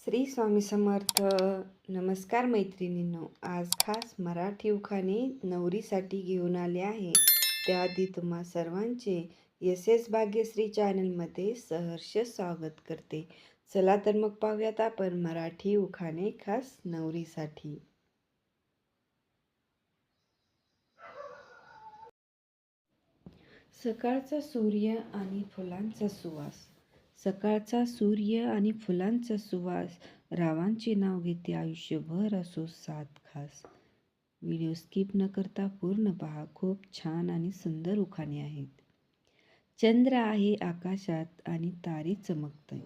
श्री स्वामी समर्थ. नमस्कार मैत्रिणींनो, आज खास मराठी उखाणे नवरीसाठी घेऊन आले आहे. त्याआधी तुम्हा सर्वांचे एस एस भाग्यश्री चॅनलमध्ये सहर्ष स्वागत करते. चला तर मग पाहूयात आपण मराठी उखाणे खास नवरीसाठी. सकाळचा सूर्य आणि फुलांचा सुवास. सकाळचा सूर्य आणि फुलांचा सुवास, रावांचे नाव घेते आयुष्यभर असो साथ खास. व्हिडिओ स्किप न करता पूर्ण पहा, खूप छान आणि सुंदर उखाणे आहेत. चंद्र आहे आकाशात आणि तारे चमकते.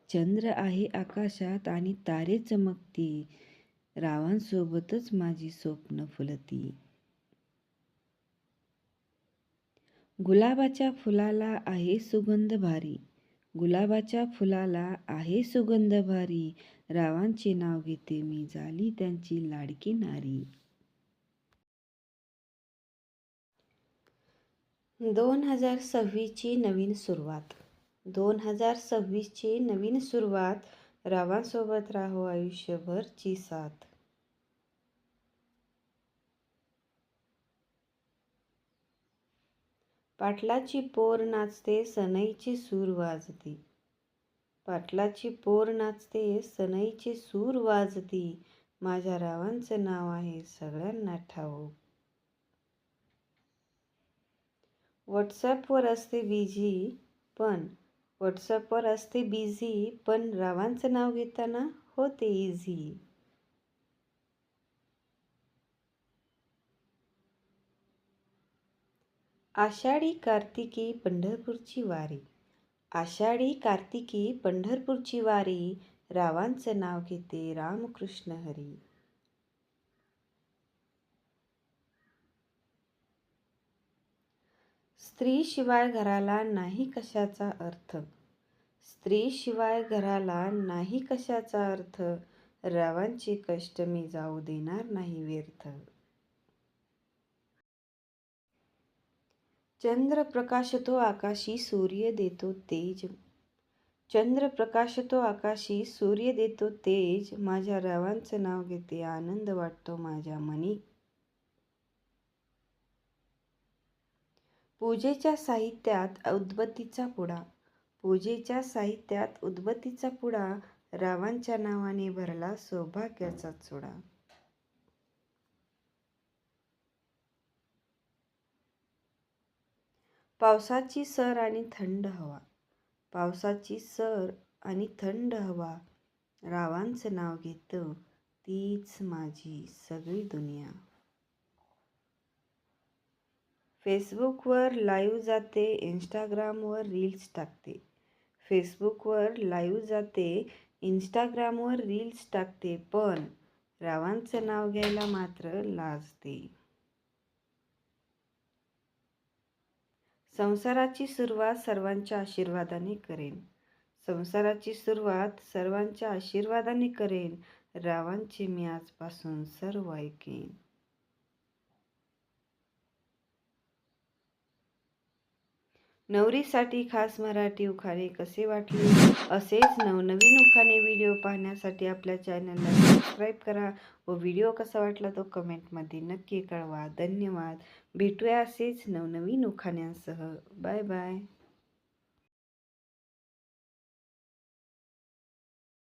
चंद्र आहे आकाशात आणि तारे चमकते, रावांसोबतच माझी स्वप्न फुलती. गुलाबाच्या फुलाला आहे सुगंध भारी. गुलाबाच्या फुलाला आहे सुगंध भारी, रावांचे नाव घेते मी, झाली त्यांची लाडकी नारी. 2026ची नवीन सुरुवात. 2026ची नवीन सुरुवात, रावांसोबत राहो आयुष्यभरची साथ. पाटलाची पोर नाचते सनईचे सूर वाजती. पाटलाची पोर नाचते सनईचे सूर वाजती, माझ्या रावांचं नाव आहे सगळ्यांना ठाऊक. व्हॉट्सॲपवर असते बिझी, पण रावांचं नाव घेताना होते इझी. आषाढी कार्तिकी पंढरपूरची वारी. आषाढी कार्तिकी पंढरपूरची वारी, रावांचं नाव घेते रामकृष्ण हरी. स्त्रीशिवाय घराला नाही कशाचा अर्थ. स्त्रीशिवाय घराला नाही कशाचा अर्थ, रावांचे कष्ट मी जाऊ देणार नाही व्यर्थ. चंद्र प्रकाशतो आकाशी सूर्य देतो तेज. चंद्र प्रकाशतो आकाशी सूर्य देतो तेज, माझ्या रावांचं नाव घेते आनंद वाटतो माझ्या मनी. पूजेच्या साहित्यात उदबत्तीचा पुडा. पूजेच्या साहित्यात उदबत्तीचा पुडा, रावांच्या नावाने भरला सौभाग्याचा चुडा. पावसाची सर आणि थंड हवा. पावसाची सर आणि थंड हवा, रावांचं नाव घेतं तीच माझी सगळी दुनिया. फेसबुकवर लाईव्ह जाते, इंस्टाग्रामवर रील्स टाकते. फेसबुकवर लाईव्ह जाते, इंस्टाग्रामवर रील्स टाकते, पण रावांचं नाव घ्यायला मात्र लाजते. संसाराची सुरुवात सर्वांच्या आशीर्वादाने करेन. संसाराची सुरुवात सर्वांच्या आशीर्वादाने करेन, रावांचे मी आजपासून सर्व ऐकेन. नवरीसाठी खास मराठी उखाणे कसे वाटले? असेच नवनवीन उखाणे व्हिडिओ पाहण्यासाठी आपल्या चॅनलला सबस्क्राईब करा व व्हिडिओ कसा वाटला तो कमेंटमध्ये नक्की कळवा. धन्यवाद. भेटूया असेच नवनवीन उखाण्यांसह. Bye bye.